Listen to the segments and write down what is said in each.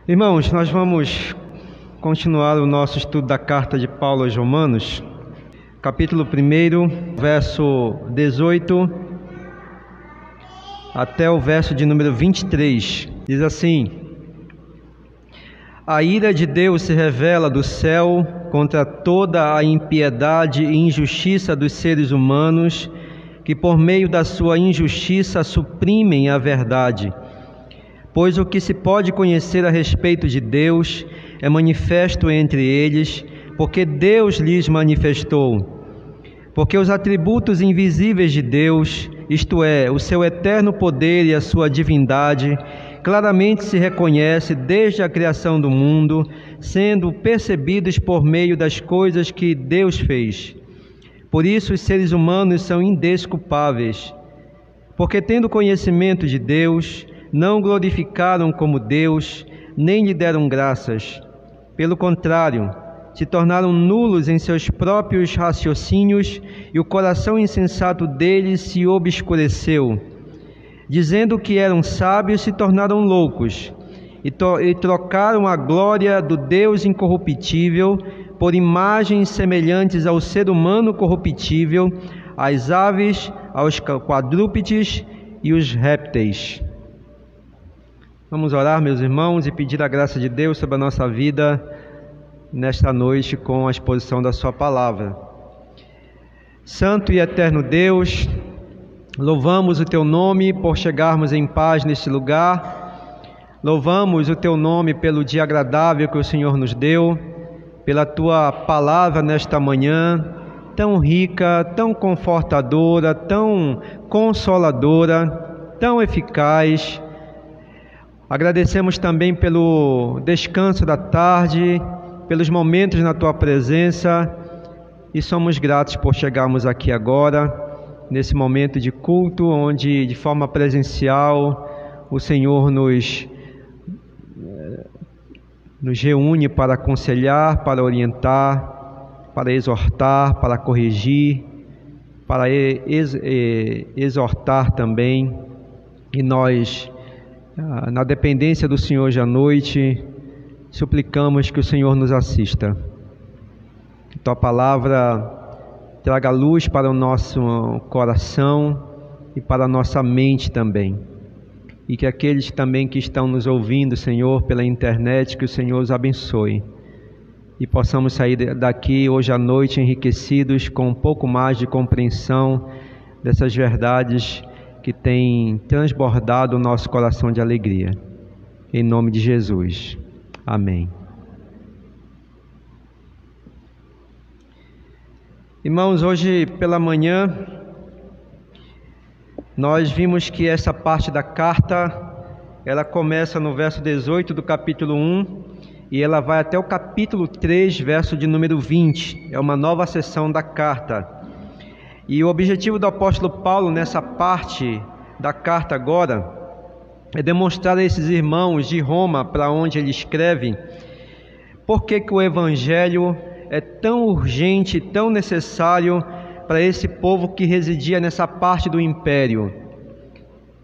Irmãos, nós vamos continuar o nosso estudo da carta de Paulo aos Romanos, capítulo 1, verso 18 até o verso de número 23. Diz assim: A ira de Deus se revela do céu contra toda a impiedade e injustiça dos seres humanos, que por meio da sua injustiça suprimem a verdade. Pois o que se pode conhecer a respeito de Deus é manifesto entre eles, porque Deus lhes manifestou. Porque os atributos invisíveis de Deus, isto é, o seu eterno poder e a sua divindade, claramente se reconhece desde a criação do mundo, sendo percebidos por meio das coisas que Deus fez. Por isso os seres humanos são indesculpáveis, porque tendo conhecimento de Deus, não glorificaram como Deus, nem lhe deram graças. Pelo contrário, se tornaram nulos em seus próprios raciocínios, e o coração insensato deles se obscureceu. Dizendo que eram sábios, se tornaram loucos, e trocaram a glória do Deus incorruptível por imagens semelhantes ao ser humano corruptível, às aves, aos quadrúpedes e os répteis. Vamos orar, meus irmãos, e pedir a graça de Deus sobre a nossa vida nesta noite com a exposição da sua palavra. Santo e eterno Deus, louvamos o Teu nome por chegarmos em paz neste lugar. Louvamos o Teu nome pelo dia agradável que o Senhor nos deu, pela Tua palavra nesta manhã, tão rica, tão confortadora, tão consoladora, tão eficaz. Agradecemos também pelo descanso da tarde, pelos momentos na Tua presença, e somos gratos por chegarmos aqui agora, nesse momento de culto, onde de forma presencial o Senhor nos reúne para aconselhar, para orientar, para exortar, para corrigir, para exortar também, e nós, na dependência do Senhor hoje à noite, suplicamos que o Senhor nos assista. Que Tua palavra traga luz para o nosso coração e para a nossa mente também. E que aqueles também que estão nos ouvindo, Senhor, pela internet, que o Senhor os abençoe. E possamos sair daqui hoje à noite enriquecidos com um pouco mais de compreensão dessas verdades que tem transbordado o nosso coração de alegria. Em nome de Jesus. Amém. Irmãos, hoje pela manhã, nós vimos que essa parte da carta, ela começa no verso 18 do capítulo 1, e ela vai até o capítulo 3, verso de número 20. É uma nova seção da carta. E o objetivo do apóstolo Paulo nessa parte da carta agora é demonstrar a esses irmãos de Roma, para onde ele escreve, por que o evangelho é tão urgente, tão necessário para esse povo que residia nessa parte do império.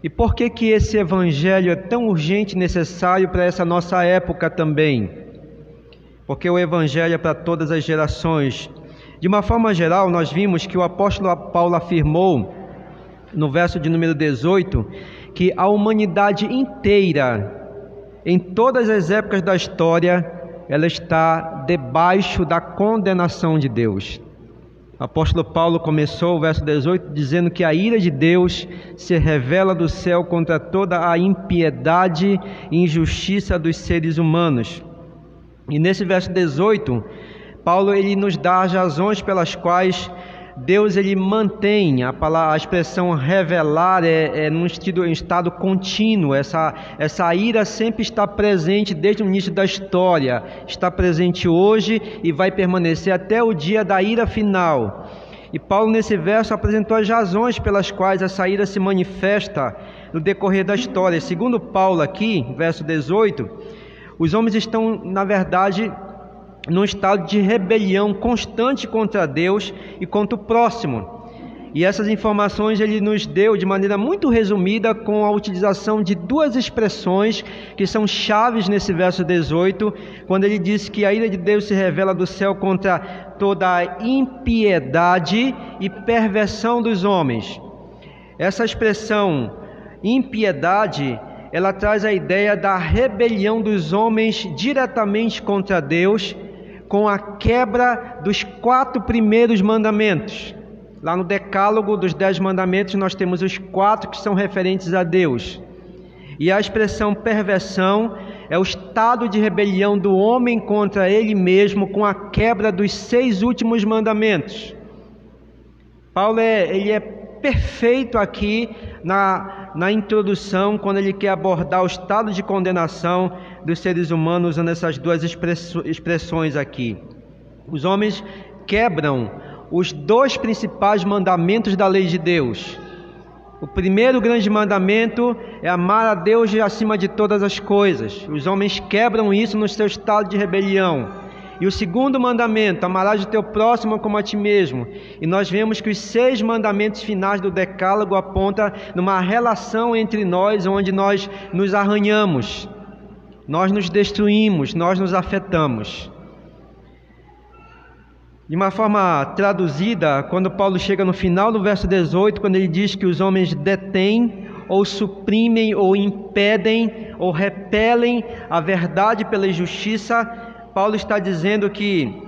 E por que esse evangelho é tão urgente e necessário para essa nossa época também? Porque o evangelho é para todas as gerações. De uma forma geral, nós vimos que o apóstolo Paulo afirmou, no verso de número 18, que a humanidade inteira, em todas as épocas da história, ela está debaixo da condenação de Deus. O apóstolo Paulo começou o verso 18 dizendo que a ira de Deus se revela do céu contra toda a impiedade e injustiça dos seres humanos. E nesse verso 18, Paulo ele nos dá as razões pelas quais Deus ele mantém a expressão revelar num estado contínuo. Essa ira sempre está presente desde o início da história, está presente hoje e vai permanecer até o dia da ira final. E Paulo nesse verso apresentou as razões pelas quais essa ira se manifesta no decorrer da história. Segundo Paulo aqui, verso 18, os homens estão, na verdade, num estado de rebelião constante contra Deus e contra o próximo. E essas informações ele nos deu de maneira muito resumida com a utilização de duas expressões que são chaves nesse verso 18, quando ele diz que a ira de Deus se revela do céu contra toda a impiedade e perversão dos homens. Essa expressão impiedade, ela traz a ideia da rebelião dos homens diretamente contra Deus, com a quebra dos 4 primeiros mandamentos. Lá no decálogo dos 10 mandamentos nós temos os 4 que são referentes a Deus. E a expressão perversão é o estado de rebelião do homem contra ele mesmo, com a quebra dos 6 últimos mandamentos. Paulo ele é perfeito aqui na introdução, quando ele quer abordar o estado de condenação dos seres humanos, usando essas duas expressões aqui. Os homens quebram os 2 principais mandamentos da lei de Deus. O primeiro grande mandamento é amar a Deus acima de todas as coisas. Os homens quebram isso no seu estado de rebelião. E o segundo mandamento, amarás o teu próximo como a ti mesmo. E nós vemos que os 6 mandamentos finais do decálogo apontam numa relação entre nós, onde nós nos arranhamos, nós nos destruímos, nós nos afetamos. De uma forma traduzida, quando Paulo chega no final do verso 18, quando ele diz que os homens detêm, ou suprimem, ou impedem, ou repelem a verdade pela injustiça, Paulo está dizendo que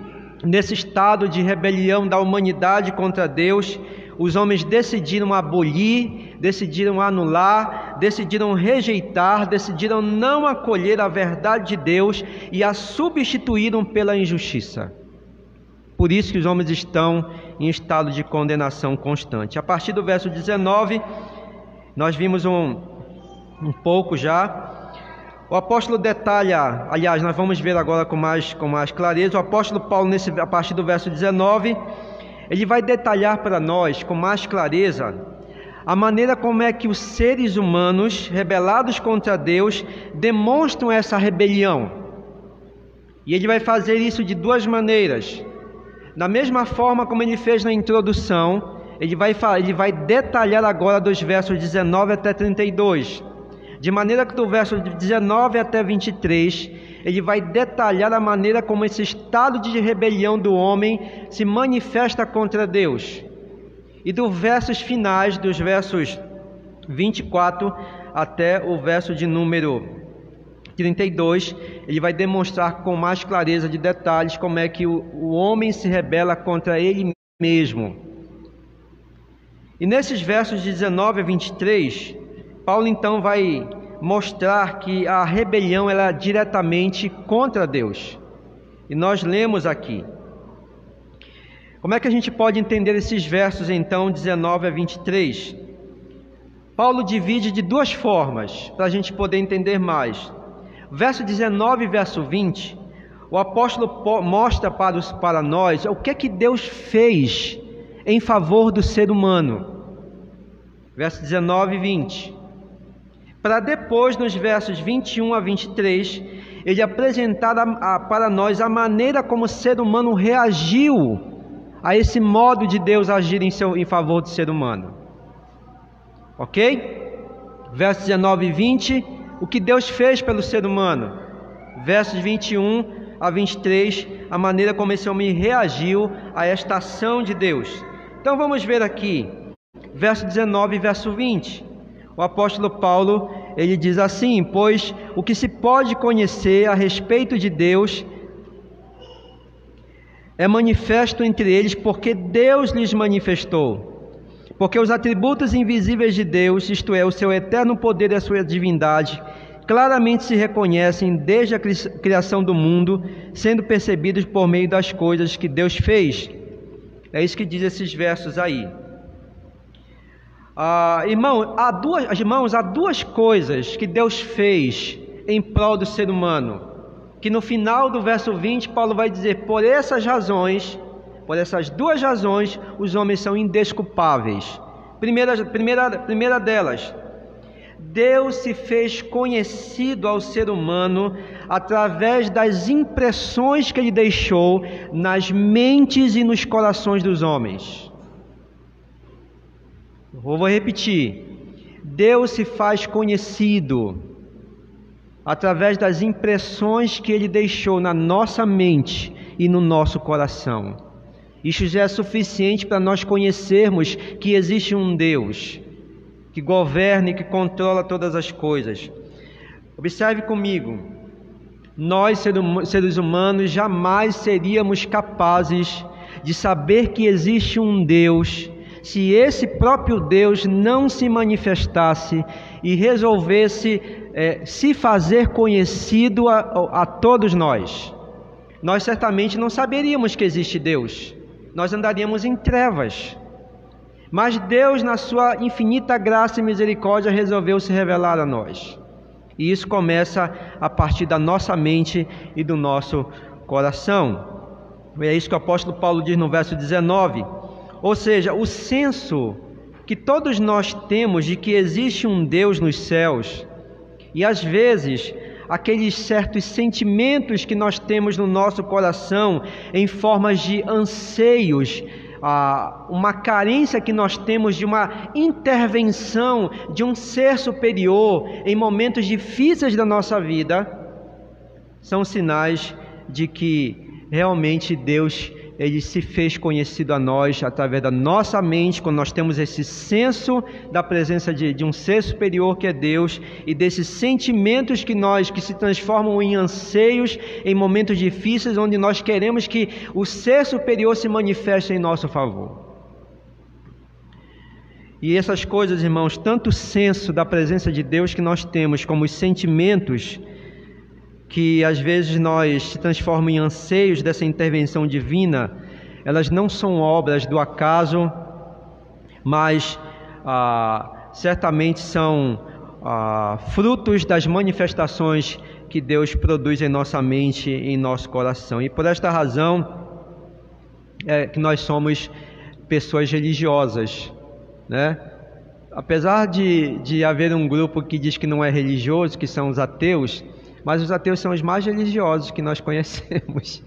nesse estado de rebelião da humanidade contra Deus, os homens decidiram abolir, decidiram anular, decidiram rejeitar, decidiram não acolher a verdade de Deus e a substituíram pela injustiça. Por isso que os homens estão em estado de condenação constante. A partir do verso 19, nós vimos um pouco já. O apóstolo detalha, aliás, nós vamos ver agora com mais clareza. O apóstolo Paulo, a partir do verso 19, ele vai detalhar para nós com mais clareza a maneira como é que os seres humanos rebelados contra Deus demonstram essa rebelião. E ele vai fazer isso de 2 maneiras. Da mesma forma como ele fez na introdução, ele vai detalhar agora dos versos 19 até 32. De maneira que do verso 19 até 23, ele vai detalhar a maneira como esse estado de rebelião do homem se manifesta contra Deus. E dos versos finais, dos versos 24 até o verso de número 32, ele vai demonstrar com mais clareza de detalhes como é que o homem se rebela contra ele mesmo. E nesses versos de 19 a 23, Paulo então vai mostrar que a rebelião ela é diretamente contra Deus. E nós lemos aqui. Como é que a gente pode entender esses versos então, 19 a 23? Paulo divide de 2 formas, para a gente poder entender mais. Verso 19 e verso 20, o apóstolo mostra para nós o que é que Deus fez em favor do ser humano. Verso 19 e 20. Para depois, nos versos 21 a 23, ele apresentar para nós a maneira como o ser humano reagiu a esse modo de Deus agir em favor do ser humano. Ok? Versos 19 e 20, o que Deus fez pelo ser humano. Versos 21 a 23, a maneira como esse homem reagiu a esta ação de Deus. Então vamos ver aqui, verso 19 e verso 20. O apóstolo Paulo, ele diz assim: pois o que se pode conhecer a respeito de Deus é manifesto entre eles, porque Deus lhes manifestou. Porque os atributos invisíveis de Deus, isto é, o seu eterno poder e a sua divindade, claramente se reconhecem desde a criação do mundo, sendo percebidos por meio das coisas que Deus fez. É isso que diz esses versos aí. Irmãos, há 2 coisas que Deus fez em prol do ser humano, que no final do verso 20, Paulo vai dizer: por essas 2 razões, os homens são indesculpáveis. Primeira delas, Deus se fez conhecido ao ser humano através das impressões que Ele deixou nas mentes e nos corações dos homens. Vou repetir. Deus se faz conhecido através das impressões que Ele deixou na nossa mente e no nosso coração. Isso já é suficiente para nós conhecermos que existe um Deus que governa e que controla todas as coisas. Observe comigo, nós seres humanos jamais seríamos capazes de saber que existe um Deus se esse próprio Deus não se manifestasse e resolvesse se fazer conhecido a todos nós. Nós certamente não saberíamos que existe Deus, nós andaríamos em trevas. Mas Deus, na sua infinita graça e misericórdia, resolveu se revelar a nós. E isso começa a partir da nossa mente e do nosso coração. E é isso que o apóstolo Paulo diz no verso 19. Ou seja, o senso que todos nós temos de que existe um Deus nos céus, e às vezes aqueles certos sentimentos que nós temos no nosso coração em formas de anseios, uma carência que nós temos de uma intervenção de um ser superior em momentos difíceis da nossa vida, são sinais de que realmente Deus, Ele se fez conhecido a nós através da nossa mente, quando nós temos esse senso da presença de um ser superior que é Deus, e desses sentimentos que se transformam em anseios em momentos difíceis, onde nós queremos que o ser superior se manifeste em nosso favor. E essas coisas, irmãos, tanto o senso da presença de Deus que nós temos, como os sentimentos que às vezes nós se transformam em anseios dessa intervenção divina, elas não são obras do acaso, mas certamente são frutos das manifestações que Deus produz em nossa mente e em nosso coração. E por esta razão é que nós somos pessoas religiosas, né? Apesar de haver um grupo que diz que não é religioso, que são os ateus, mas os ateus são os mais religiosos que nós conhecemos,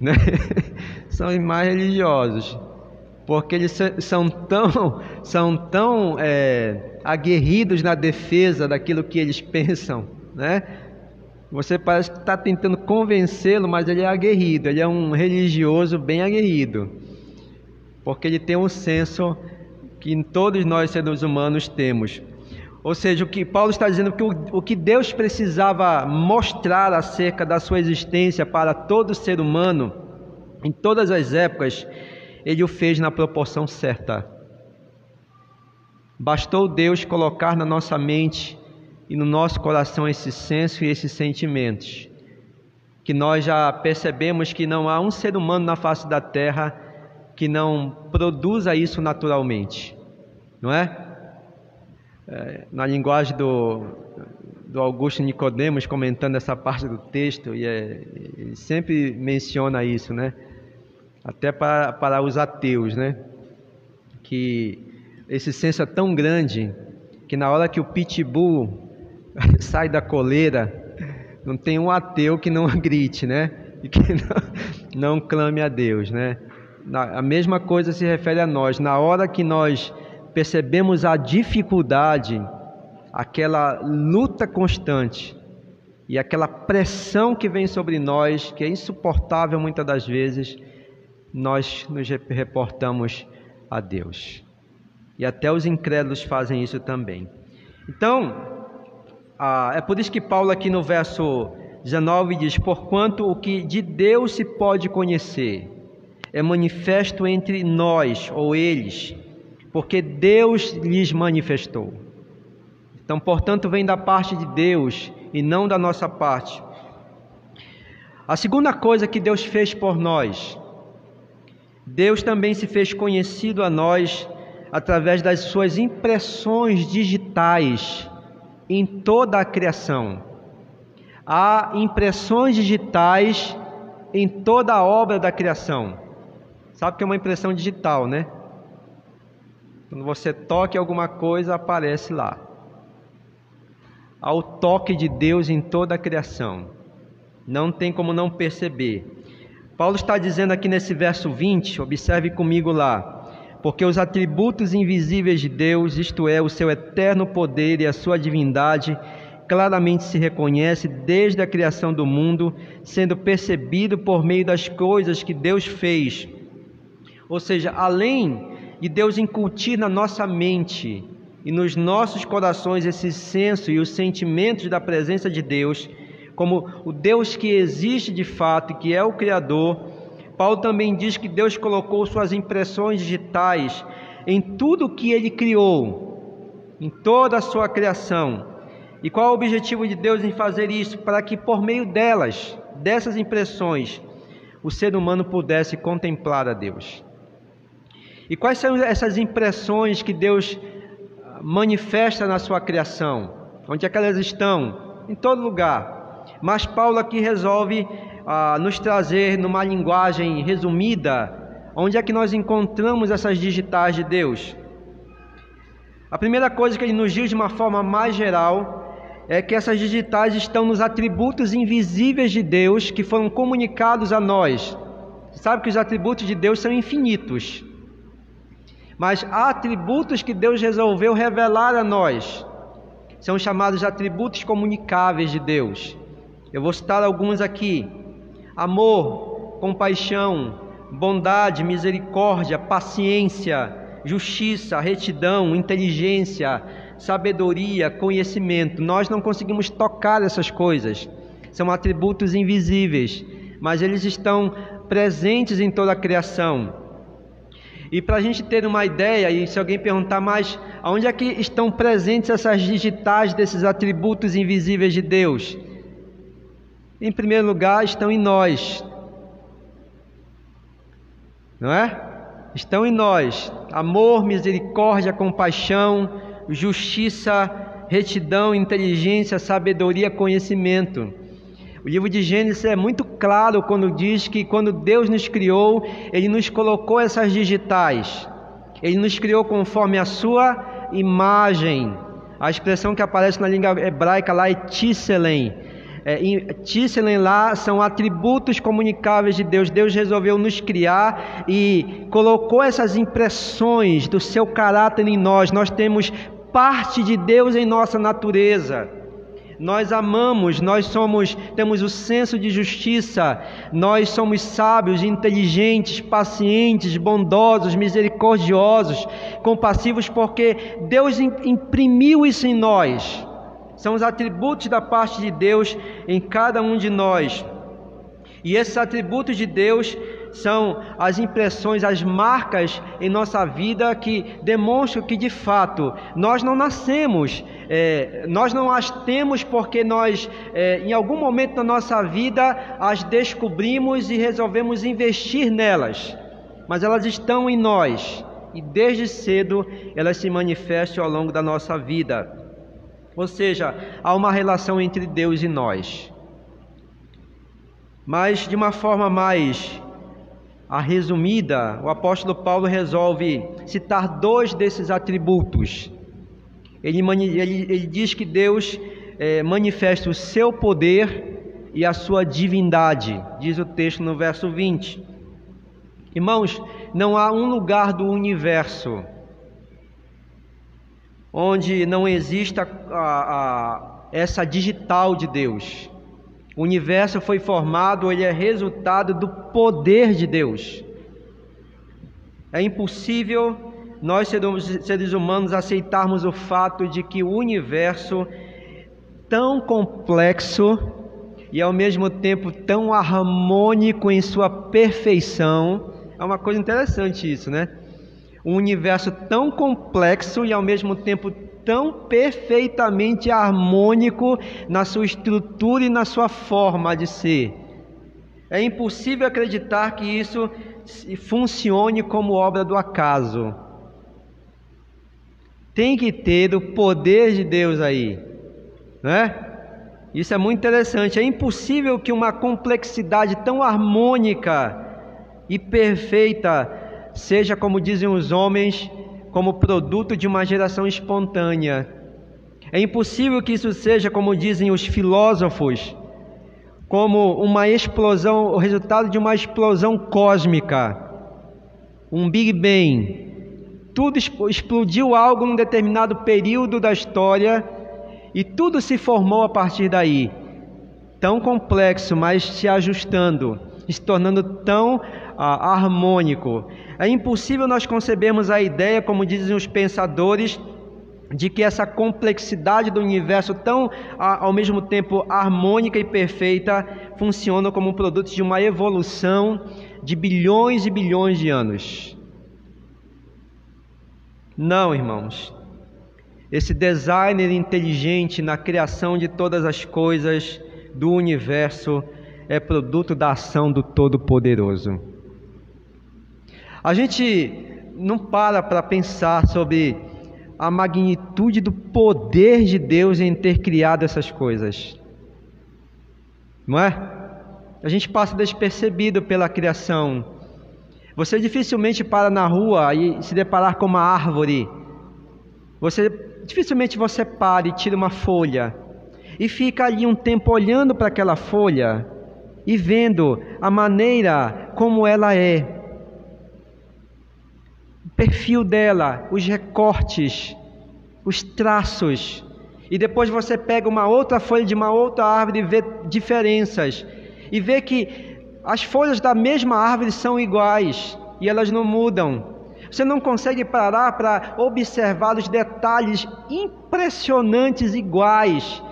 né? São os mais religiosos, porque eles são tão aguerridos na defesa daquilo que eles pensam, né? Você parece que está tentando convencê-lo, mas ele é aguerrido, ele é um religioso bem aguerrido, porque ele tem um senso que todos nós seres humanos temos. Ou seja, o que Paulo está dizendo, que o que Deus precisava mostrar acerca da sua existência para todo ser humano, em todas as épocas, Ele o fez na proporção certa. Bastou Deus colocar na nossa mente e no nosso coração esse senso e esses sentimentos, que nós já percebemos que não há um ser humano na face da terra que não produza isso naturalmente, não é? Na linguagem do Augusto Nicodemos, comentando essa parte do texto, ele sempre menciona isso, né? Até para os ateus, né? Que esse senso é tão grande que na hora que o pitbull sai da coleira, não tem um ateu que não grite, né? E que não clame a Deus, né? A mesma coisa se refere a nós. Na hora que nós percebemos a dificuldade, aquela luta constante e aquela pressão que vem sobre nós, que é insuportável muitas das vezes, nós nos reportamos a Deus. E até os incrédulos fazem isso também. Então, é por isso que Paulo aqui no verso 19 diz: porquanto o que de Deus se pode conhecer é manifesto entre nós, ou eles, porque Deus lhes manifestou. Então, portanto, vem da parte de Deus e não da nossa parte. A segunda coisa que Deus fez por nós, Deus também se fez conhecido a nós através das suas impressões digitais em toda a criação. Há impressões digitais em toda a obra da criação. Sabe que é uma impressão digital, né? Quando você toca alguma coisa, aparece lá. Há o toque de Deus em toda a criação. Não tem como não perceber. Paulo está dizendo aqui nesse verso 20, observe comigo lá: porque os atributos invisíveis de Deus, isto é, o seu eterno poder e a sua divindade, claramente se reconhece desde a criação do mundo, sendo percebido por meio das coisas que Deus fez. Ou seja, além de Deus incutir na nossa mente e nos nossos corações esse senso e os sentimentos da presença de Deus, como o Deus que existe de fato e que é o Criador, Paulo também diz que Deus colocou suas impressões digitais em tudo que Ele criou, em toda a sua criação. E qual é o objetivo de Deus em fazer isso? Para que por meio delas, dessas impressões, o ser humano pudesse contemplar a Deus. E quais são essas impressões que Deus manifesta na sua criação? Onde é que elas estão? Em todo lugar. Mas Paulo aqui resolve nos trazer numa linguagem resumida, onde é que nós encontramos essas digitais de Deus. A primeira coisa que ele nos diz de uma forma mais geral é que essas digitais estão nos atributos invisíveis de Deus que foram comunicados a nós. Você sabe que os atributos de Deus são infinitos, mas há atributos que Deus resolveu revelar a nós, são chamados de atributos comunicáveis de Deus. Eu vou citar alguns aqui: amor, compaixão, bondade, misericórdia, paciência, justiça, retidão, inteligência, sabedoria, conhecimento. Nós não conseguimos tocar essas coisas, são atributos invisíveis, mas eles estão presentes em toda a criação. E para a gente ter uma ideia, e se alguém perguntar, mas aonde é que estão presentes essas digitais desses atributos invisíveis de Deus? Em primeiro lugar, estão em nós, não é? Estão em nós: amor, misericórdia, compaixão, justiça, retidão, inteligência, sabedoria, conhecimento. O livro de Gênesis é muito claro quando diz que quando Deus nos criou, Ele nos colocou essas digitais. Ele nos criou conforme a sua imagem. A expressão que aparece na língua hebraica lá é tselem. Tselem lá são atributos comunicáveis de Deus. Deus resolveu nos criar e colocou essas impressões do seu caráter em nós. Nós temos parte de Deus em nossa natureza. Nós amamos, temos o senso de justiça, nós somos sábios, inteligentes, pacientes, bondosos, misericordiosos, compassivos, porque Deus imprimiu isso em nós. São os atributos da parte de Deus em cada um de nós. E esses atributos de Deus são as impressões, as marcas em nossa vida que demonstram que de fato nós não nascemos, nós não as temos porque nós em algum momento da nossa vida as descobrimos e resolvemos investir nelas, mas elas estão em nós e desde cedo elas se manifestam ao longo da nossa vida. Ou seja, há uma relação entre Deus e nós. Mas de uma forma mais resumida, o apóstolo Paulo resolve citar dois desses atributos. Ele diz que Deus manifesta o seu poder e a sua divindade, diz o texto no verso 20. Irmãos, não há um lugar do universo onde não exista essa digital de Deus. O universo foi formado, ele é resultado do poder de Deus. É impossível nós, seres humanos, aceitarmos o fato de que o universo tão complexo e ao mesmo tempo tão harmônico em sua perfeição, é uma coisa interessante isso, né? Um universo tão complexo e ao mesmo tempo tão perfeitamente harmônico na sua estrutura e na sua forma de ser. É impossível acreditar que isso funcione como obra do acaso. Tem que ter o poder de Deus aí, né? Isso é muito interessante. É impossível que uma complexidade tão harmônica e perfeita seja, como dizem os homens, como produto de uma geração espontânea. É impossível que isso seja, como dizem os filósofos, como uma explosão, o resultado de uma explosão cósmica, um Big Bang, tudo explodiu algo num determinado período da história e tudo se formou a partir daí. Tão complexo, mas se ajustando, se tornando tão harmônico. É impossível nós concebermos a ideia, como dizem os pensadores, de que essa complexidade do universo tão, ao mesmo tempo, harmônica e perfeita, funciona como um produto de uma evolução de bilhões e bilhões de anos. Não, irmãos. Esse designer inteligente na criação de todas as coisas do universo é produto da ação do Todo-Poderoso. A gente não para pensar sobre a magnitude do poder de Deus em ter criado essas coisas, não é? A gente passa despercebido pela criação. Você dificilmente para na rua e se deparar com uma árvore. Dificilmente você para e tira uma folha e fica ali um tempo olhando para aquela folha e vendo a maneira como ela é, o perfil dela, os recortes, os traços, e depois você pega uma outra folha de uma outra árvore e vê diferenças, e vê que as folhas da mesma árvore são iguais e elas não mudam. Você não consegue parar para observar os detalhes impressionantes iguais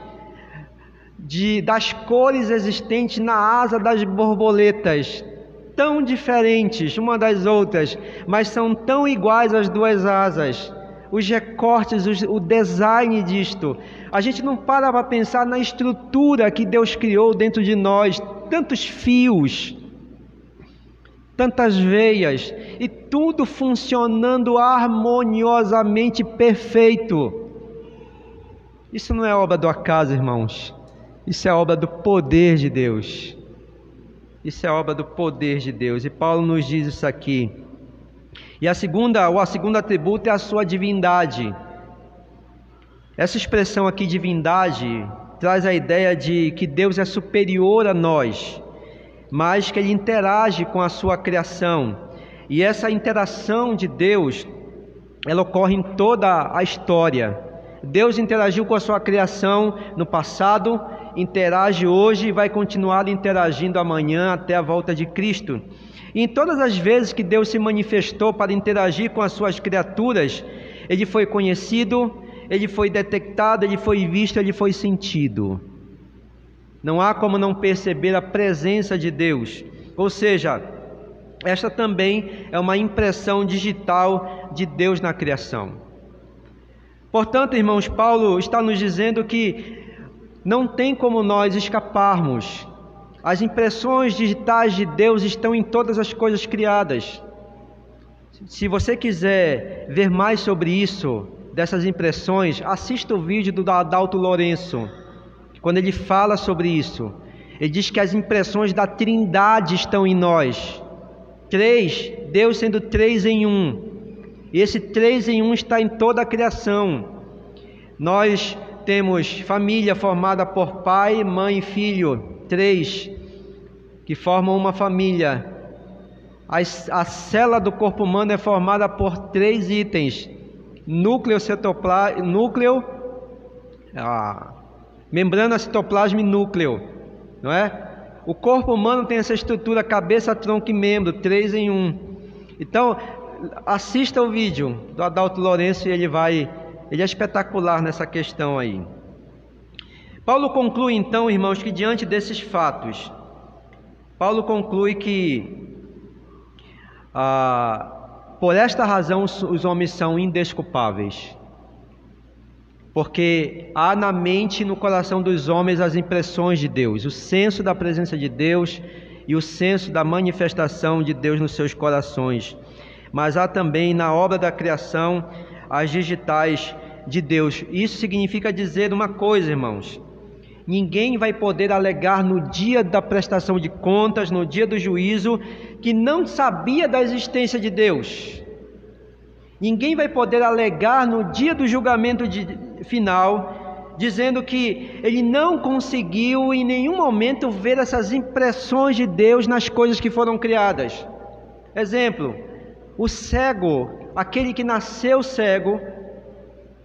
das cores existentes na asa das borboletas, tão diferentes uma das outras, mas são tão iguais as duas asas. Os recortes, o design disto. A gente não para pensar na estrutura que Deus criou dentro de nós, tantos fios, tantas veias, e tudo funcionando harmoniosamente perfeito. Isso não é obra do acaso, irmãos. Isso é obra do poder de Deus. Isso é obra do poder de Deus. E Paulo nos diz isso aqui. E o segundo atributo é a sua divindade. Essa expressão aqui, divindade, traz a ideia de que Deus é superior a nós, mas que Ele interage com a sua criação. E essa interação de Deus, ela ocorre em toda a história. Deus interagiu com a sua criação no passado, interage hoje e vai continuar interagindo amanhã até a volta de Cristo. E em todas as vezes que Deus se manifestou para interagir com as suas criaturas, Ele foi conhecido, Ele foi detectado, Ele foi visto, Ele foi sentido. Não há como não perceber a presença de Deus. Ou seja, esta também é uma impressão digital de Deus na criação. Portanto, irmãos, Paulo está nos dizendo que não tem como nós escaparmos. As impressões digitais de Deus estão em todas as coisas criadas. Se você quiser ver mais sobre isso, dessas impressões, assista o vídeo do Adalto Lourenço, quando ele fala sobre isso. Ele diz que as impressões da Trindade estão em nós. Deus sendo 3 em 1. E esse 3 em 1 está em toda a criação. Nós temos família formada por pai, mãe e filho, 3, que formam uma família. A célula do corpo humano é formada por 3 itens: núcleo, membrana, citoplasma e núcleo, não é? O corpo humano tem essa estrutura: cabeça, tronco e membro, 3 em 1. Então, assista o vídeo do Adalto Lourenço e ele é espetacular nessa questão aí. Paulo conclui então, irmãos, que diante desses fatos, Paulo conclui que por esta razão os homens são indesculpáveis, porque há na mente e no coração dos homens as impressões de Deus, o senso da presença de Deus e o senso da manifestação de Deus nos seus corações. Mas há também na obra da criação as digitais de Deus. Isso significa dizer uma coisa, irmãos: ninguém vai poder alegar no dia da prestação de contas, no dia do juízo, que não sabia da existência de Deus. Ninguém vai poder alegar no dia do julgamento final, dizendo que ele não conseguiu em nenhum momento ver essas impressões de Deus nas coisas que foram criadas. Exemplo: o cego aquele que nasceu cego,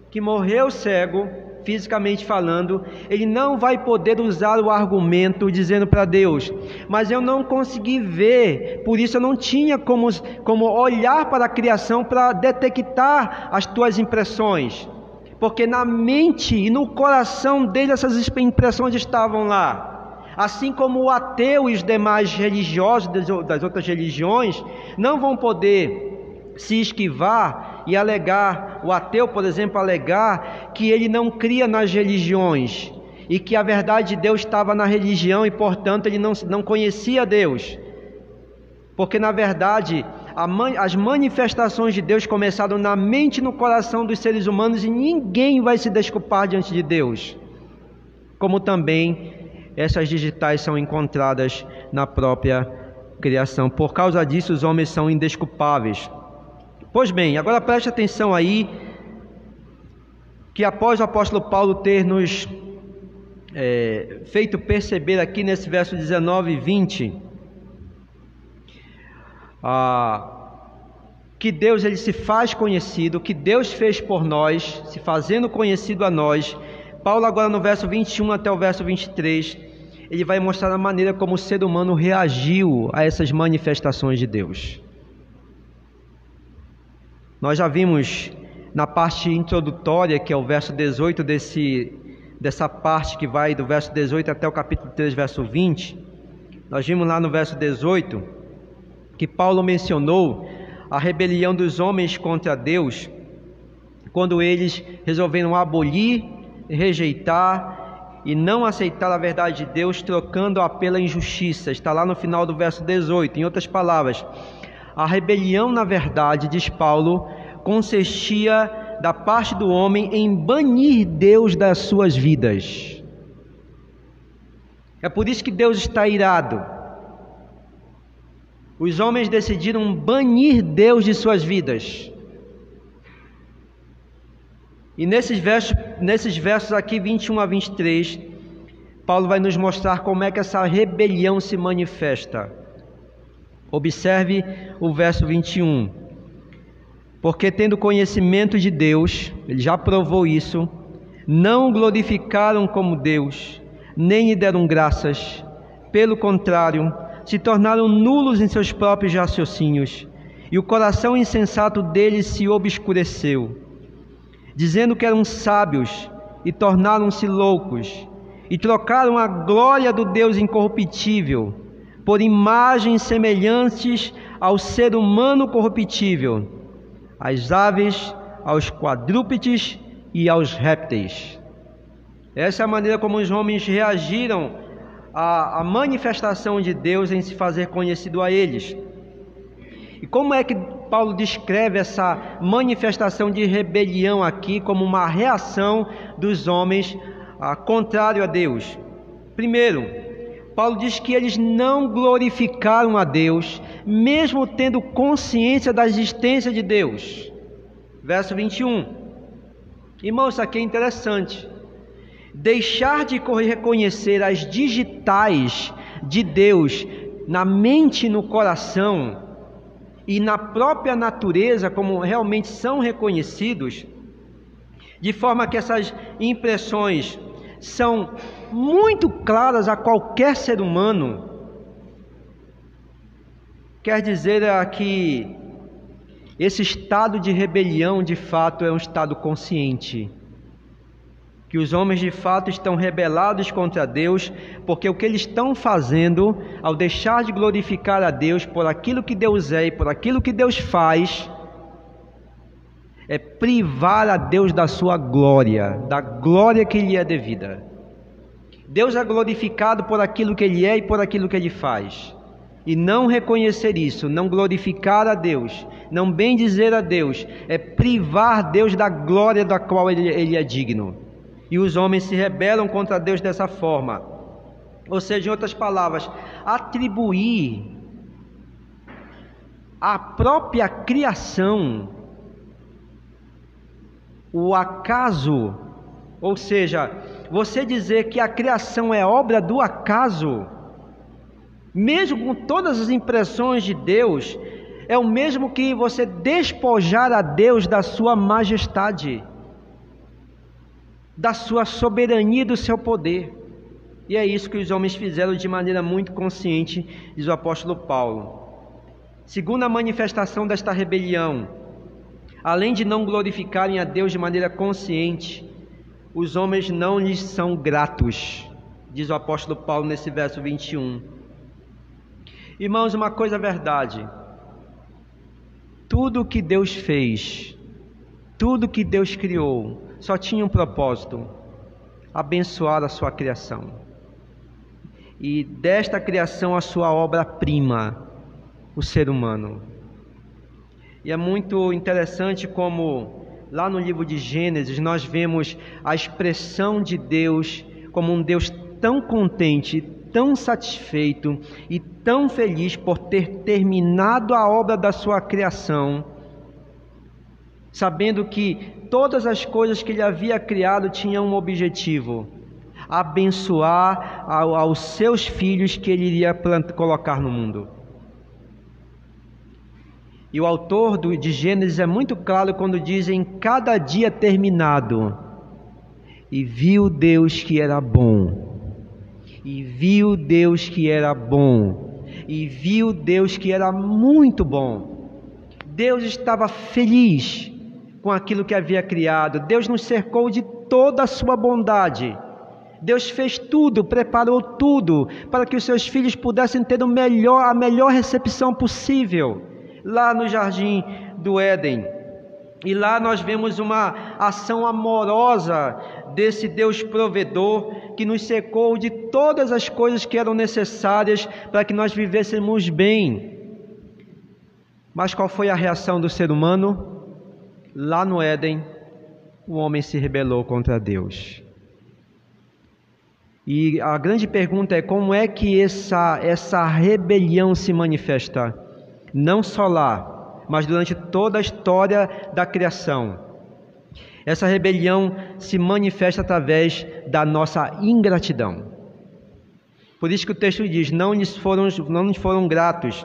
que morreu cego, fisicamente falando, ele não vai poder usar o argumento dizendo para Deus: mas eu não consegui ver, por isso eu não tinha como olhar para a criação para detectar as tuas impressões, porque na mente e no coração dele essas impressões estavam lá. Assim como o ateu e os demais religiosos das outras religiões não vão poder se esquivar e alegar, o ateu, por exemplo, alegar que ele não cria nas religiões e que a verdade de Deus estava na religião e, portanto, ele não conhecia Deus. Porque, na verdade, as manifestações de Deus começaram na mente e no coração dos seres humanos e ninguém vai se desculpar diante de Deus. Como também essas digitais são encontradas na própria criação. Por causa disso, os homens são indesculpáveis. Pois bem, agora preste atenção aí, que após o apóstolo Paulo ter nos feito perceber aqui nesse verso 19 e 20, que Deus ele se faz conhecido, que Deus fez por nós, se fazendo conhecido a nós. Paulo agora no verso 21 até o verso 23, ele vai mostrar a maneira como o ser humano reagiu a essas manifestações de Deus. Nós já vimos na parte introdutória, que é o verso 18 dessa parte que vai do verso 18 até o capítulo 3, verso 20, nós vimos lá no verso 18, que Paulo mencionou a rebelião dos homens contra Deus, quando eles resolveram abolir, rejeitar e não aceitar a verdade de Deus, trocando-a pela injustiça. Está lá no final do verso 18. Em outras palavras, a rebelião, na verdade, diz Paulo, consistia da parte do homem em banir Deus das suas vidas. É por isso que Deus está irado. Os homens decidiram banir Deus de suas vidas. E nesses versos aqui, 21 a 23, Paulo vai nos mostrar como é que essa rebelião se manifesta. Observe o verso 21. Porque tendo conhecimento de Deus, ele já provou isso, não o glorificaram como Deus, nem lhe deram graças. Pelo contrário, se tornaram nulos em seus próprios raciocínios, e o coração insensato deles se obscureceu, dizendo que eram sábios, e tornaram-se loucos, e trocaram a glória do Deus incorruptível por imagens semelhantes ao ser humano corruptível, às aves, aos quadrúpedes e aos répteis. Essa é a maneira como os homens reagiram à manifestação de Deus em se fazer conhecido a eles. E como é que Paulo descreve essa manifestação de rebelião aqui como uma reação dos homens contrário a Deus? Primeiro, Paulo diz que eles não glorificaram a Deus, mesmo tendo consciência da existência de Deus. Verso 21. Irmão, isso aqui é interessante. Deixar de reconhecer as digitais de Deus na mente e no coração e na própria natureza, como realmente são reconhecidos, de forma que essas impressões são muito claras a qualquer ser humano, quer dizer que esse estado de rebelião de fato é um estado consciente, que os homens de fato estão rebelados contra Deus, porque o que eles estão fazendo ao deixar de glorificar a Deus por aquilo que Deus é e por aquilo que Deus faz, é privar a Deus da sua glória, da glória que lhe é devida. Deus é glorificado por aquilo que Ele é e por aquilo que Ele faz. E não reconhecer isso, não glorificar a Deus, não bendizer a Deus, é privar Deus da glória da qual Ele é digno. E os homens se rebelam contra Deus dessa forma. Ou seja, em outras palavras, atribuir à própria criação o acaso, ou seja, você dizer que a criação é obra do acaso, mesmo com todas as impressões de Deus, é o mesmo que você despojar a Deus da sua majestade, da sua soberania e do seu poder. E é isso que os homens fizeram de maneira muito consciente, diz o apóstolo Paulo. Segunda manifestação desta rebelião, além de não glorificarem a Deus de maneira consciente, os homens não lhes são gratos, diz o apóstolo Paulo nesse verso 21. Irmãos, uma coisa é verdade: tudo que Deus fez, tudo que Deus criou, só tinha um propósito: abençoar a sua criação. E desta criação a sua obra-prima, o ser humano. E é muito interessante como lá no livro de Gênesis nós vemos a expressão de Deus como um Deus tão contente, tão satisfeito e tão feliz por ter terminado a obra da sua criação, sabendo que todas as coisas que ele havia criado tinham um objetivo: abençoar aos seus filhos que ele iria colocar no mundo. E o autor de Gênesis é muito claro quando diz: em cada dia terminado, e viu Deus que era bom, e viu Deus que era bom, e viu Deus que era muito bom. Deus estava feliz com aquilo que havia criado. Deus nos cercou de toda a sua bondade. Deus fez tudo, preparou tudo para que os seus filhos pudessem ter a melhor recepção possível lá no jardim do Éden. E lá nós vemos uma ação amorosa desse Deus provedor que nos cercou de todas as coisas que eram necessárias para que nós vivêssemos bem. Mas qual foi a reação do ser humano? Lá no Éden, o homem se rebelou contra Deus. E a grande pergunta é: como é que essa rebelião se manifesta? Não só lá, mas durante toda a história da criação. Essa rebelião se manifesta através da nossa ingratidão. Por isso que o texto diz: não lhes foram gratos.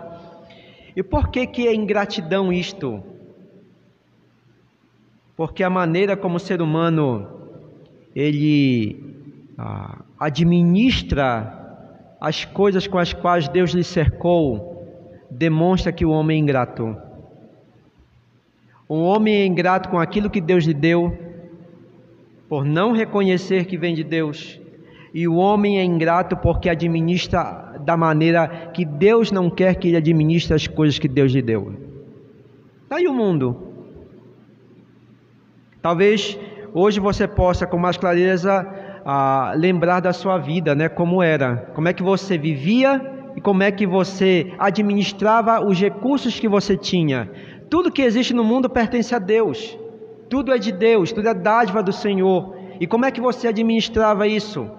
E por que é ingratidão isto? Porque a maneira como o ser humano ele administra as coisas com as quais Deus lhe cercou demonstra que o homem é ingrato. O homem é ingrato com aquilo que Deus lhe deu, por não reconhecer que vem de Deus. E o homem é ingrato porque administra da maneira que Deus não quer que ele administre as coisas que Deus lhe deu. Está aí o mundo. Talvez hoje você possa com mais clareza lembrar da sua vida, né? Como era, como é que você vivia e como é que você administrava os recursos que você tinha. Tudo que existe no mundo pertence a Deus, tudo é de Deus, tudo é dádiva do Senhor. E como é que você administrava isso?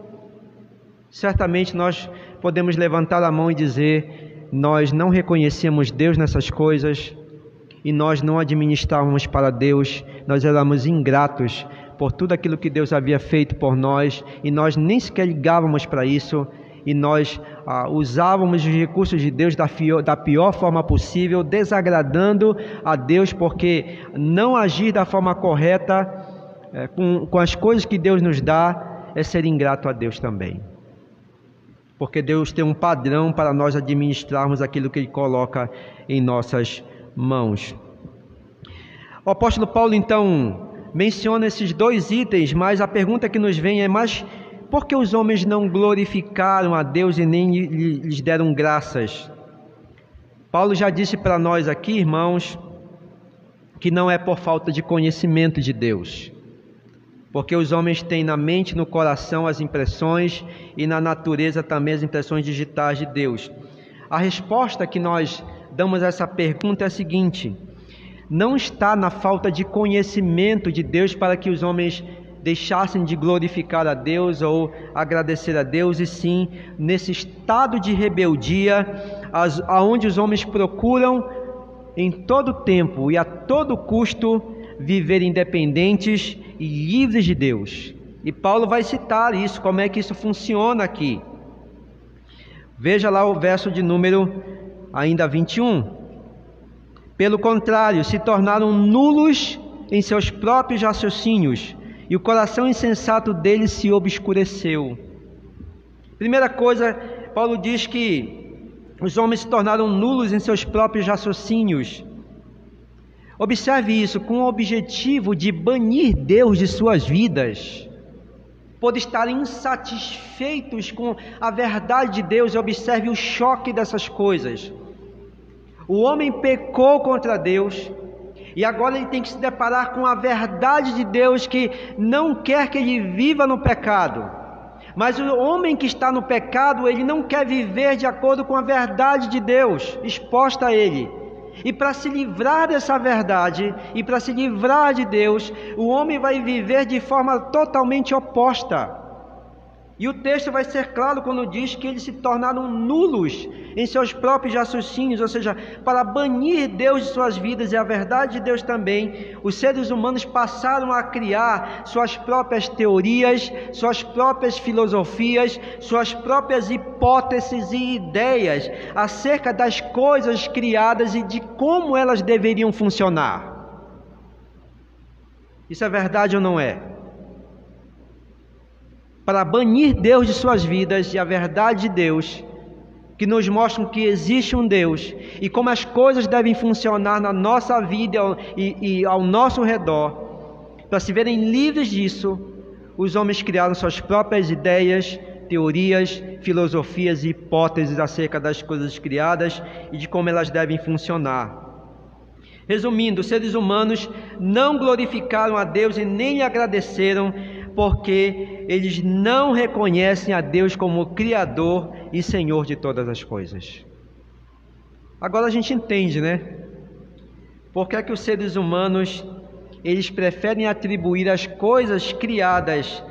Certamente nós podemos levantar a mão e dizer: nós não reconhecíamos Deus nessas coisas e nós não administrávamos para Deus, nós éramos ingratos por tudo aquilo que Deus havia feito por nós e nós nem sequer ligávamos para isso. E nós usávamos os recursos de Deus da pior forma possível, desagradando a Deus, porque não agir da forma correta com as coisas que Deus nos dá é ser ingrato a Deus também. Porque Deus tem um padrão para nós administrarmos aquilo que Ele coloca em nossas mãos. O apóstolo Paulo então menciona esses dois itens, mas a pergunta que nos vem é: mas por que os homens não glorificaram a Deus e nem lhes deram graças? Paulo já disse para nós aqui, irmãos, que não é por falta de conhecimento de Deus, porque os homens têm na mente e no coração as impressões e na natureza também as impressões digitais de Deus. A resposta que nós damos a essa pergunta é a seguinte: não está na falta de conhecimento de Deus para que os homens deixassem de glorificar a Deus ou agradecer a Deus, e sim nesse estado de rebeldia, aonde os homens procuram em todo tempo e a todo custo viver independentes e livres de Deus. E Paulo vai citar isso, como é que isso funciona aqui. Veja lá o verso de número ainda 21. Pelo contrário, se tornaram nulos em seus próprios raciocínios, e o coração insensato deles se obscureceu. Primeira coisa, Paulo diz que os homens se tornaram nulos em seus próprios raciocínios. Observe isso, com o objetivo de banir Deus de suas vidas, por estarem insatisfeitos com a verdade de Deus. Observe o choque dessas coisas. O homem pecou contra Deus, e agora ele tem que se deparar com a verdade de Deus, que não quer que ele viva no pecado. Mas o homem que está no pecado, ele não quer viver de acordo com a verdade de Deus exposta a ele. E para se livrar dessa verdade, e para se livrar de Deus, o homem vai viver de forma totalmente oposta. E o texto vai ser claro quando diz que eles se tornaram nulos em seus próprios raciocínios, ou seja, para banir Deus de suas vidas e a verdade de Deus também, os seres humanos passaram a criar suas próprias teorias, suas próprias filosofias, suas próprias hipóteses e ideias acerca das coisas criadas e de como elas deveriam funcionar. Isso é verdade ou não é? Para banir Deus de suas vidas e a verdade de Deus, que nos mostram que existe um Deus e como as coisas devem funcionar na nossa vida e ao nosso redor, para se verem livres disso, os homens criaram suas próprias ideias, teorias, filosofias e hipóteses acerca das coisas criadas e de como elas devem funcionar. Resumindo, os seres humanos não glorificaram a Deus e nem lhe agradeceram, porque eles não reconhecem a Deus como Criador e Senhor de todas as coisas. Agora a gente entende, né? Por que é que os seres humanos, eles preferem atribuir as coisas criadas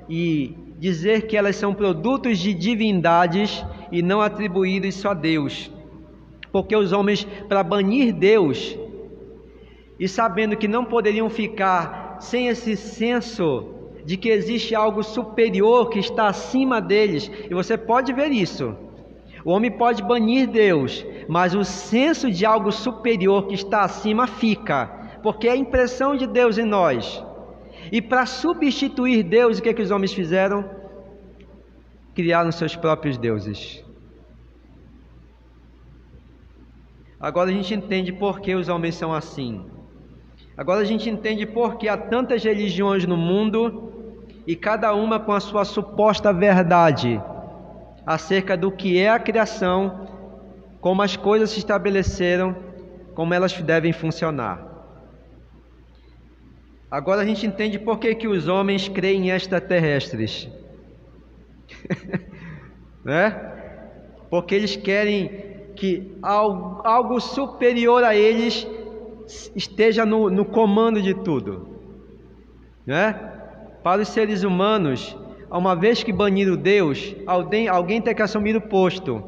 e dizer que elas são produtos de divindades e não atribuir isso a Deus? Porque os homens, para banir Deus, e sabendo que não poderiam ficar sem esse senso de que existe algo superior que está acima deles, e você pode ver isso. O homem pode banir Deus, mas o senso de algo superior que está acima fica, porque é a impressão de Deus em nós. E para substituir Deus, o que é que os homens fizeram? Criaram seus próprios deuses. Agora a gente entende por que os homens são assim. Agora a gente entende por que há tantas religiões no mundo e cada uma com a sua suposta verdade acerca do que é a criação, como as coisas se estabeleceram, como elas devem funcionar. Agora a gente entende por que os homens creem em extraterrestres. Né? Porque eles querem que algo superior a eles esteja no comando de tudo, né? Para os seres humanos, uma vez que baniram Deus, alguém tem que assumir o posto.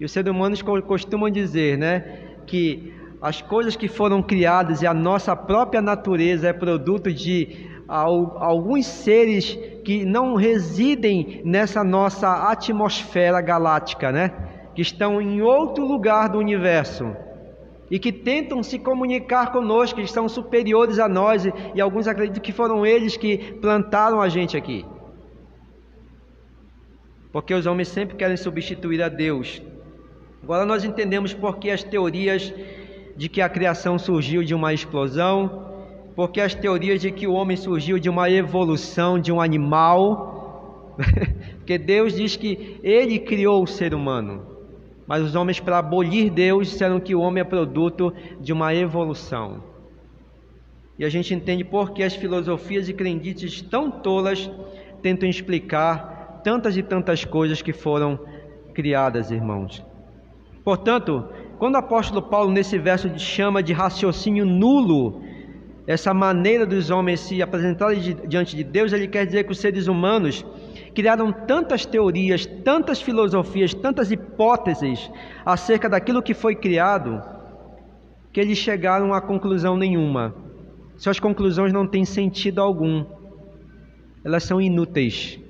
E os seres humanos costumam dizer, né, que as coisas que foram criadas e a nossa própria natureza é produto de alguns seres que não residem nessa nossa atmosfera galáctica, né? Que estão em outro lugar do universo e que tentam se comunicar conosco, que são superiores a nós, e alguns acreditam que foram eles que plantaram a gente aqui. Porque os homens sempre querem substituir a Deus. Agora nós entendemos por que as teorias de que a criação surgiu de uma explosão, porque as teorias de que o homem surgiu de uma evolução de um animal, porque Deus diz que Ele criou o ser humano. Mas os homens, para abolir Deus, disseram que o homem é produto de uma evolução. E a gente entende por que as filosofias e crendices tão tolas tentam explicar tantas e tantas coisas que foram criadas, irmãos. Portanto, quando o apóstolo Paulo nesse verso chama de raciocínio nulo essa maneira dos homens se apresentarem diante de Deus, ele quer dizer que os seres humanos criaram tantas teorias, tantas filosofias, tantas hipóteses acerca daquilo que foi criado, que eles chegaram a conclusão nenhuma. Suas conclusões não têm sentido algum, elas são inúteis.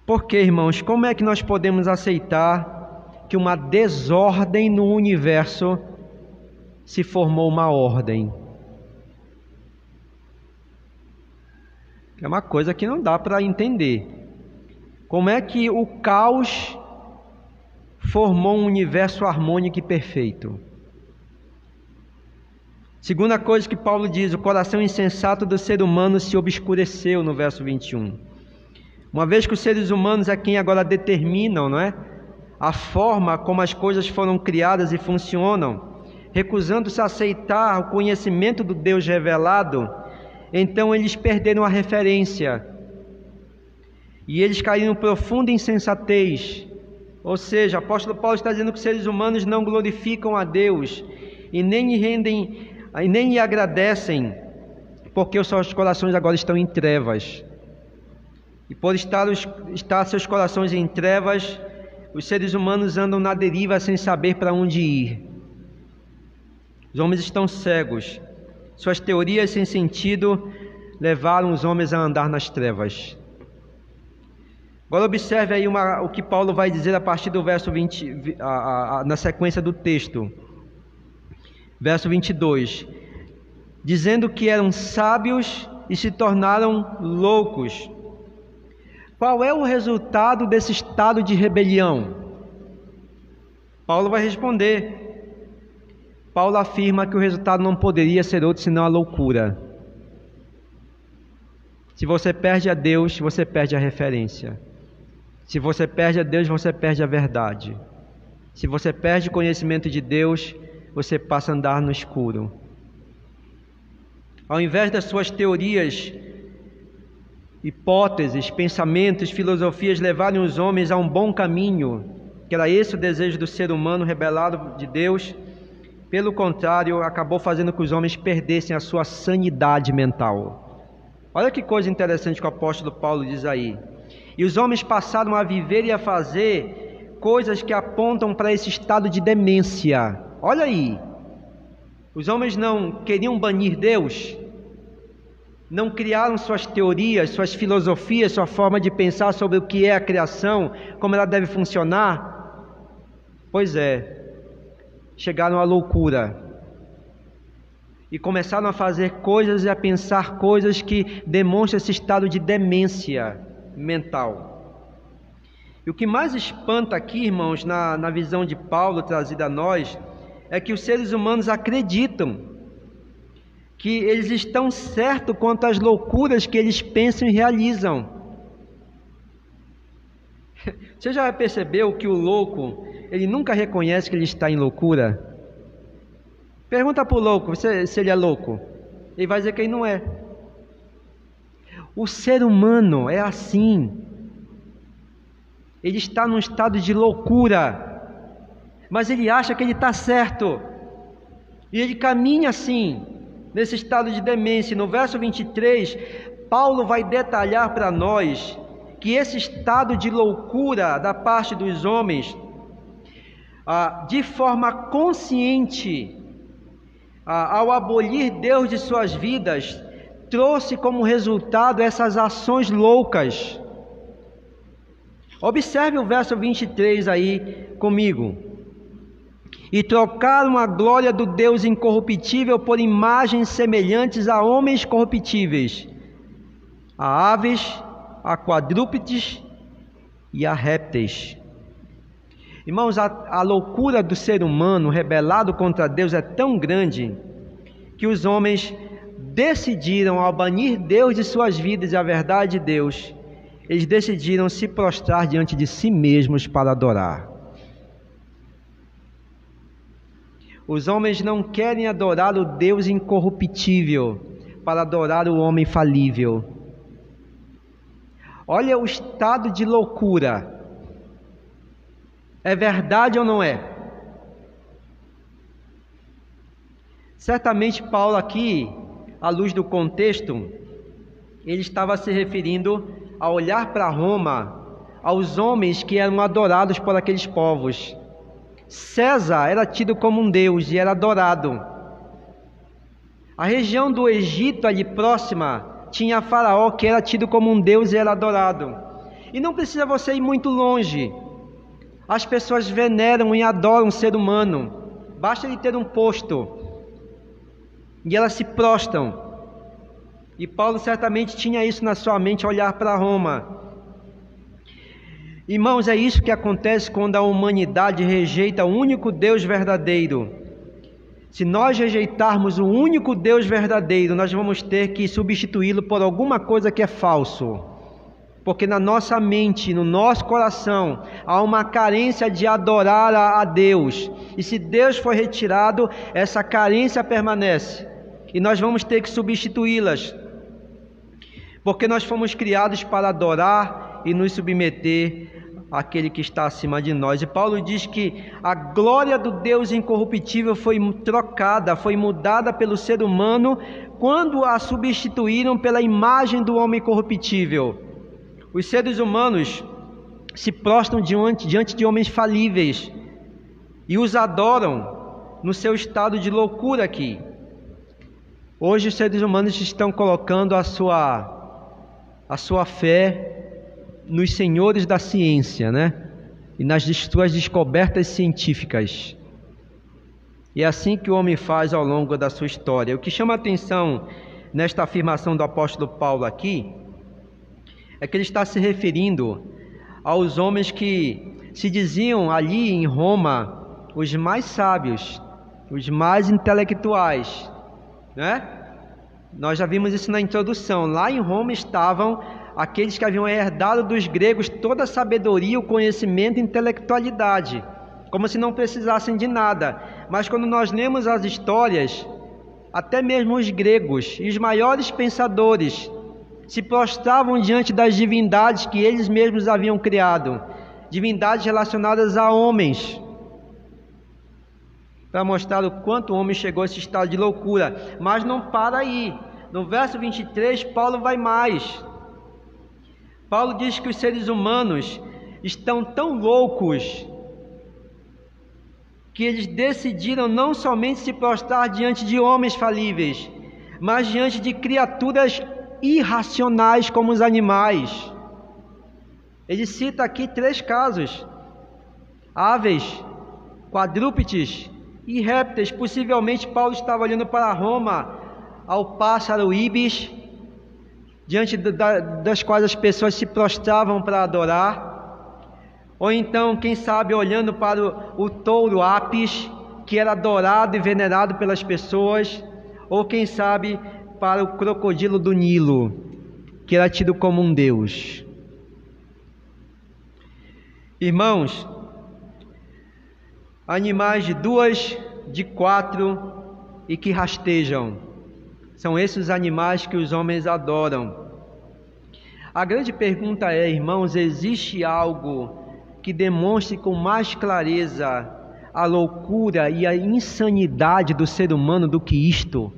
Por quê, irmãos? Como é que nós podemos aceitar que uma desordem no universo se formou uma ordem. É uma coisa que não dá para entender. Como é que o caos formou um universo harmônico e perfeito? Segunda coisa que Paulo diz, o coração insensato do ser humano se obscureceu, no verso 21. Uma vez que os seres humanos é quem agora determinam, não é? A forma como as coisas foram criadas e funcionam, recusando-se a aceitar o conhecimento do Deus revelado, então eles perderam a referência. E eles caíram em profunda insensatez. Ou seja, o apóstolo Paulo está dizendo que os seres humanos não glorificam a Deus e nem lhe agradecem, porque os seus corações agora estão em trevas. E por estar seus corações em trevas, os seres humanos andam na deriva sem saber para onde ir. Os homens estão cegos. Suas teorias sem sentido levaram os homens a andar nas trevas. Agora observe aí o que Paulo vai dizer a partir do verso 20, na sequência do texto. Verso 22. Dizendo que eram sábios e se tornaram loucos. Qual é o resultado desse estado de rebelião? Paulo vai responder. Paulo afirma que o resultado não poderia ser outro senão a loucura. Se você perde a Deus, você perde a referência. Se você perde a Deus, você perde a verdade. Se você perde o conhecimento de Deus, você passa a andar no escuro. Ao invés das suas teorias, hipóteses, pensamentos, filosofias levarem os homens a um bom caminho, que era esse o desejo do ser humano rebelado de Deus, pelo contrário, acabou fazendo com que os homens perdessem a sua sanidade mental. Olha que coisa interessante que o apóstolo Paulo diz aí. E os homens passaram a viver e a fazer coisas que apontam para esse estado de demência. Olha aí. Os homens não queriam banir Deus, não criaram suas teorias, suas filosofias, sua forma de pensar sobre o que é a criação, como ela deve funcionar. Pois é. Chegaram à loucura e começaram a fazer coisas e a pensar coisas que demonstram esse estado de demência mental. E o que mais espanta aqui, irmãos, na visão de Paulo trazida a nós, é que os seres humanos acreditam que eles estão certos quanto às loucuras que eles pensam e realizam. Você já percebeu que o louco, ele nunca reconhece que ele está em loucura? Pergunta para o louco se ele é louco. Ele vai dizer que ele não é. O ser humano é assim. Ele está num estado de loucura, mas ele acha que ele está certo. E ele caminha assim, nesse estado de demência. No verso 23, Paulo vai detalhar para nós que esse estado de loucura da parte dos homens, de forma consciente, ao abolir Deus de suas vidas, trouxe como resultado essas ações loucas. Observe o verso 23 aí comigo. E trocaram a glória do Deus incorruptível por imagens semelhantes a homens corruptíveis, a aves, a quadrúpedes e a répteis. Irmãos, a loucura do ser humano rebelado contra Deus é tão grande que os homens decidiram, ao banir Deus de suas vidas e a verdade de Deus, eles decidiram se prostrar diante de si mesmos para adorar. Os homens não querem adorar o Deus incorruptível para adorar o homem falível. Olha o estado de loucura. É verdade ou não é? Certamente Paulo aqui, à luz do contexto, ele estava se referindo a olhar para Roma, aos homens que eram adorados por aqueles povos. César era tido como um deus e era adorado. A região do Egito ali próxima tinha Faraó, que era tido como um deus e era adorado. E não precisa você ir muito longe. As pessoas veneram e adoram o ser humano, basta ele ter um posto, e elas se prostram. E Paulo certamente tinha isso na sua mente ao olhar para Roma. Irmãos, é isso que acontece quando a humanidade rejeita o único Deus verdadeiro. Se nós rejeitarmos o único Deus verdadeiro, nós vamos ter que substituí-lo por alguma coisa que é falso. Porque na nossa mente, no nosso coração, há uma carência de adorar a Deus. E se Deus for retirado, essa carência permanece. E nós vamos ter que substituí-las. Porque nós fomos criados para adorar e nos submeter àquele que está acima de nós. E Paulo diz que a glória do Deus incorruptível foi trocada, foi mudada pelo ser humano quando a substituíram pela imagem do homem corruptível. Os seres humanos se prostram diante de homens falíveis e os adoram no seu estado de loucura aqui. Hoje os seres humanos estão colocando a sua fé nos senhores da ciência, né? E nas suas descobertas científicas. E é assim que o homem faz ao longo da sua história. O que chama a atenção nesta afirmação do apóstolo Paulo aqui é que ele está se referindo aos homens que se diziam ali em Roma os mais sábios, os mais intelectuais, né? Nós já vimos isso na introdução. Lá em Roma estavam aqueles que haviam herdado dos gregos toda a sabedoria, o conhecimento e a intelectualidade, como se não precisassem de nada. Mas quando nós lemos as histórias, até mesmo os gregos e os maiores pensadores se prostravam diante das divindades que eles mesmos haviam criado, divindades relacionadas a homens, para mostrar o quanto o homem chegou a esse estado de loucura. Mas não para aí. No verso 23, Paulo vai mais. Paulo diz que os seres humanos estão tão loucos que eles decidiram não somente se prostrar diante de homens falíveis, mas diante de criaturas irracionais como os animais. Ele cita aqui 3 casos: aves, quadrúpedes e répteis. Possivelmente Paulo estava olhando para Roma, ao pássaro ibis, diante das quais as pessoas se prostravam para adorar. Ou então, quem sabe, olhando para o touro apis, que era adorado e venerado pelas pessoas. Ou quem sabe, para o crocodilo do Nilo, que era tido como um deus. Irmãos, animais de 2, de 4 e que rastejam, são esses os animais que os homens adoram. A grande pergunta é, irmãos, existe algo que demonstre com mais clareza a loucura e a insanidade do ser humano do que isto?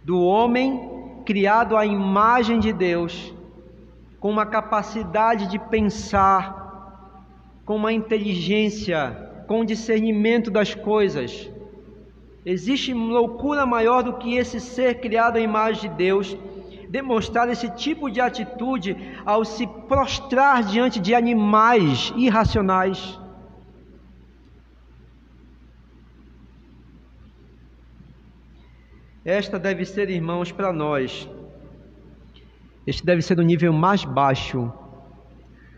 Do homem criado à imagem de Deus, com uma capacidade de pensar, com uma inteligência, com um discernimento das coisas. Existe loucura maior do que esse ser criado à imagem de Deus demonstrar esse tipo de atitude ao se prostrar diante de animais irracionais? Esta deve ser, irmãos, para nós, este deve ser o nível mais baixo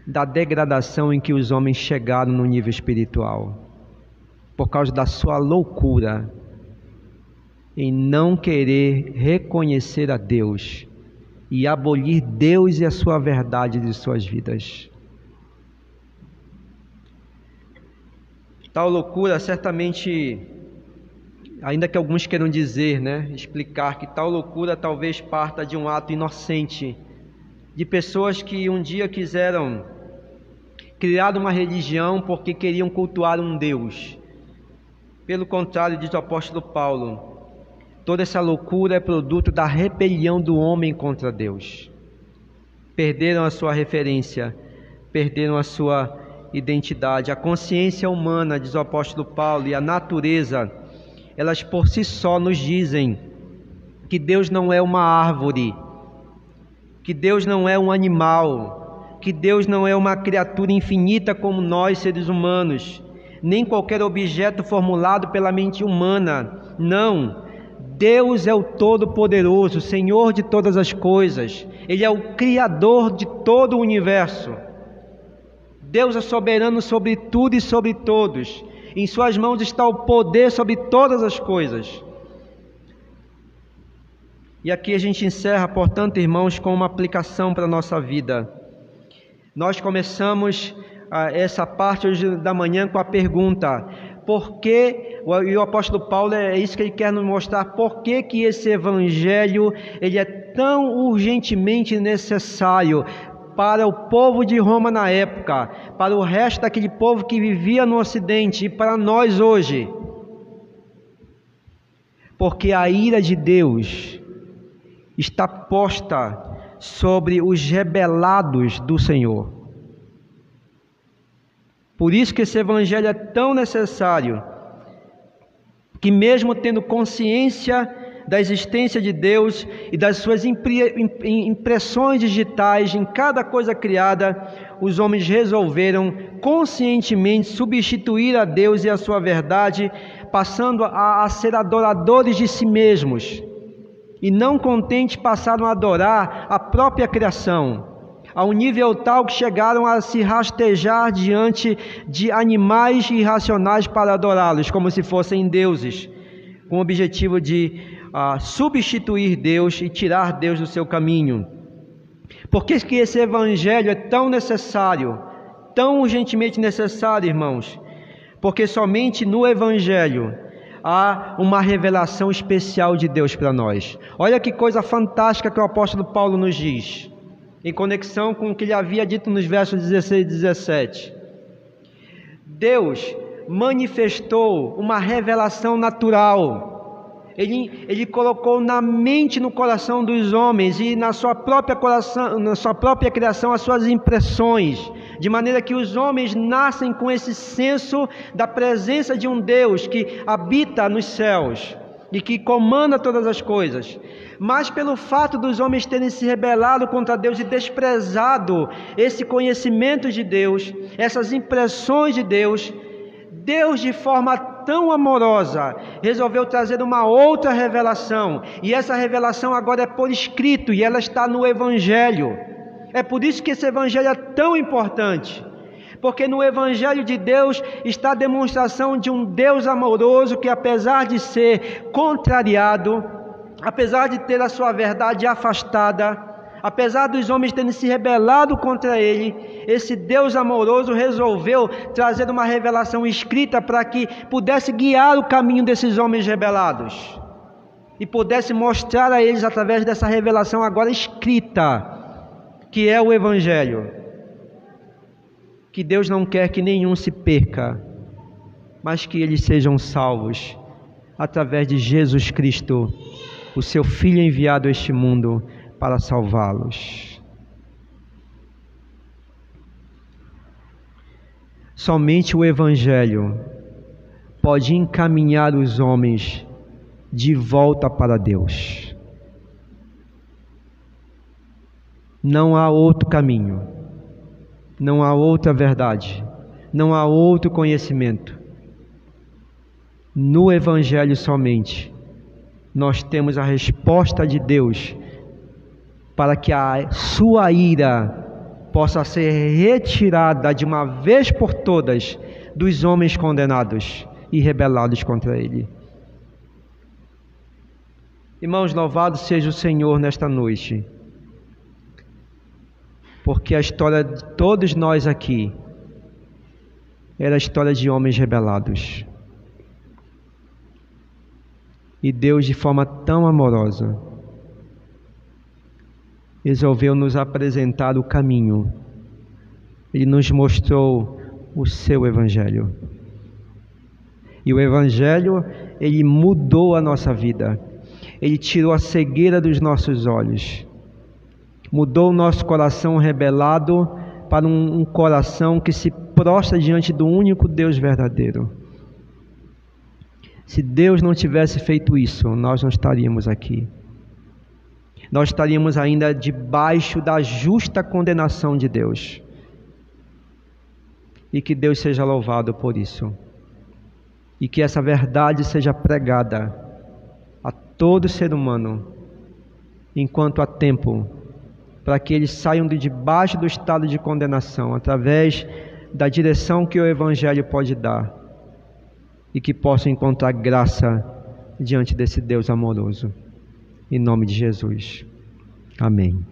da degradação em que os homens chegaram no nível espiritual, por causa da sua loucura em não querer reconhecer a Deus e abolir Deus e a sua verdade de suas vidas. Tal loucura certamente, ainda que alguns queiram dizer, explicar que tal loucura talvez parta de um ato inocente, de pessoas que um dia quiseram criar uma religião porque queriam cultuar um Deus. Pelo contrário, diz o apóstolo Paulo, toda essa loucura é produto da rebelião do homem contra Deus. Perderam a sua referência, perderam a sua identidade. A consciência humana, diz o apóstolo Paulo, e a natureza, elas por si só nos dizem que Deus não é uma árvore, que Deus não é um animal, que Deus não é uma criatura infinita como nós, seres humanos, nem qualquer objeto formulado pela mente humana. Não. Deus é o Todo-Poderoso, Senhor de todas as coisas. Ele é o Criador de todo o universo. Deus é soberano sobre tudo e sobre todos. Em suas mãos está o poder sobre todas as coisas. E aqui a gente encerra, portanto, irmãos, com uma aplicação para a nossa vida. Nós começamos essa parte hoje da manhã com a pergunta: por que, e o apóstolo Paulo é isso que ele quer nos mostrar, por que esse evangelho ele é tão urgentemente necessário para o povo de Roma na época, para o resto daquele povo que vivia no Ocidente e para nós hoje? Porque a ira de Deus está posta sobre os rebelados do Senhor. Por isso que esse evangelho é tão necessário, que mesmo tendo consciência da existência de Deus e das suas impressões digitais em cada coisa criada, os homens resolveram conscientemente substituir a Deus e a sua verdade, passando a ser adoradores de si mesmos. E não contentes, passaram a adorar a própria criação, a um nível tal que chegaram a se rastejar diante de animais irracionais para adorá-los, como se fossem deuses, com o objetivo de substituir Deus e tirar Deus do seu caminho. Por que esse evangelho é tão necessário, tão urgentemente necessário, irmãos? Porque somente no evangelho há uma revelação especial de Deus para nós. Olha que coisa fantástica que o apóstolo Paulo nos diz, em conexão com o que ele havia dito nos versos 16 e 17. Deus manifestou uma revelação natural. Ele colocou na mente e no coração dos homens e na sua própria criação as suas impressões, de maneira que os homens nascem com esse senso da presença de um Deus que habita nos céus e que comanda todas as coisas. Mas pelo fato dos homens terem se rebelado contra Deus e desprezado esse conhecimento de Deus, essas impressões de Deus, Deus, de forma tão amorosa, resolveu trazer uma outra revelação, e essa revelação agora é por escrito, e ela está no Evangelho. É por isso que esse Evangelho é tão importante, porque no Evangelho de Deus está a demonstração de um Deus amoroso que, apesar de ser contrariado, apesar de ter a sua verdade afastada, apesar dos homens terem se rebelado contra ele, esse Deus amoroso resolveu trazer uma revelação escrita para que pudesse guiar o caminho desses homens rebelados e pudesse mostrar a eles, através dessa revelação agora escrita, que é o Evangelho, que Deus não quer que nenhum se perca, mas que eles sejam salvos através de Jesus Cristo, o seu Filho enviado a este mundo para salvá-los. Somente o Evangelho pode encaminhar os homens de volta para Deus. Não há outro caminho, não há outra verdade, não há outro conhecimento. No Evangelho somente nós temos a resposta de Deus para que a sua ira possa ser retirada de uma vez por todas dos homens condenados e rebelados contra Ele. Irmãos, louvado seja o Senhor nesta noite, porque a história de todos nós aqui era a história de homens rebelados. E Deus, de forma tão amorosa, resolveu nos apresentar o caminho. Ele nos mostrou o seu Evangelho. E o Evangelho, ele mudou a nossa vida. Ele tirou a cegueira dos nossos olhos. Mudou o nosso coração rebelado para um coração que se prostra diante do único Deus verdadeiro. Se Deus não tivesse feito isso, nós não estaríamos aqui. nós estaríamos ainda debaixo da justa condenação de Deus. E que Deus seja louvado por isso. E que essa verdade seja pregada a todo ser humano, enquanto há tempo, para que eles saiam de debaixo do estado de condenação, através da direção que o Evangelho pode dar, e que possam encontrar graça diante desse Deus amoroso. Em nome de Jesus. Amém.